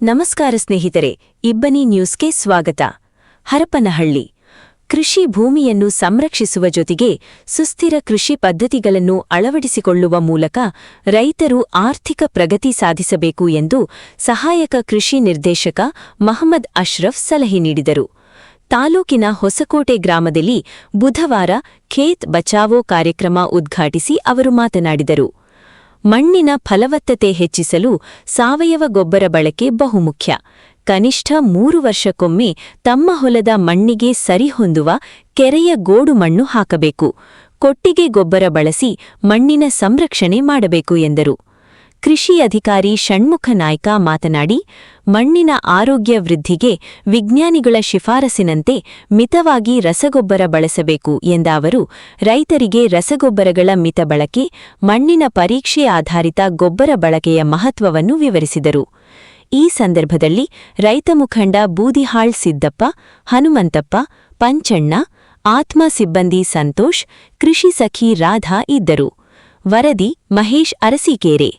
ನಮಸ್ಕಾರ ಸ್ನೇಹಿತರೆ, ಇಬ್ಬನಿ ನ್ಯೂಸ್ಗೆ ಸ್ವಾಗತ. ಹರಪನಹಳ್ಳಿ ಕೃಷಿ ಭೂಮಿಯನ್ನು ಸಂರಕ್ಷಿಸುವ ಜೊತೆಗೆ ಸುಸ್ಥಿರ ಕೃಷಿ ಪದ್ಧತಿಗಳನ್ನು ಅಳವಡಿಸಿಕೊಳ್ಳುವ ಮೂಲಕ ರೈತರು ಆರ್ಥಿಕ ಪ್ರಗತಿ ಸಾಧಿಸಬೇಕು ಎಂದು ಸಹಾಯಕ ಕೃಷಿ ನಿರ್ದೇಶಕ ಮಹಮ್ಮದ್ ಅಶ್ರಫ್ ಸಲಹೆ ನೀಡಿದರು. ತಾಲೂಕಿನ ಹೊಸಕೋಟೆ ಗ್ರಾಮದಲ್ಲಿ ಬುಧವಾರ ಖೇತ್ ಬಚಾವೋ ಕಾರ್ಯಕ್ರಮ ಉದ್ಘಾಟಿಸಿ ಅವರು ಮಾತನಾಡಿದರು. ಮಣ್ಣಿನ ಫಲವತ್ತತೆ ಹೆಚ್ಚಿಸಲು ಸಾವಯವ ಗೊಬ್ಬರ ಬಳಕೆ ಬಹುಮುಖ್ಯ. ಕನಿಷ್ಠ 3 ವರ್ಷಕ್ಕೊಮ್ಮೆ ತಮ್ಮ ಹೊಲದ ಮಣ್ಣಿಗೆ ಸರಿಹೊಂದುವ ಕೆರೆಯ ಗೋಡು ಮಣ್ಣು ಹಾಕಬೇಕು. ಕೊಟ್ಟಿಗೆ ಗೊಬ್ಬರ ಬಳಸಿ ಮಣ್ಣಿನ ಸಂರಕ್ಷಣೆ ಮಾಡಬೇಕು ಎಂದರು. ಕೃಷಿ ಅಧಿಕಾರಿ ಷಣ್ಮುಖ ನಾಯ್ಕ ಮಾತನಾಡಿ, ಮಣ್ಣಿನ ಆರೋಗ್ಯ ವೃದ್ಧಿಗೆ ವಿಜ್ಞಾನಿಗಳ ಶಿಫಾರಸಿನಂತೆ ಮಿತವಾಗಿ ರಸಗೊಬ್ಬರ ಬಳಸಬೇಕು ಎಂದ ಅವರು, ರೈತರಿಗೆ ರಸಗೊಬ್ಬರಗಳ ಮಿತ ಬಳಕೆ, ಮಣ್ಣಿನ ಪರೀಕ್ಷೆ ಆಧಾರಿತ ಗೊಬ್ಬರ ಬಳಕೆಯ ಮಹತ್ವವನ್ನು ವಿವರಿಸಿದರು. ಈ ಸಂದರ್ಭದಲ್ಲಿ ರೈತ ಮುಖಂಡ ಬೂದಿಹಾಳ್ ಸಿದ್ದಪ್ಪ, ಹನುಮಂತಪ್ಪ, ಪಂಚಣ್ಣ, ಆತ್ಮ ಸಿಬ್ಬಂದಿ ಸಂತೋಷ್, ಕೃಷಿ ಸಖಿ ರಾಧಾ ಇದ್ದರು. ವರದಿ ಮಹೇಶ್ ಅರಸೀಕೆರೆ.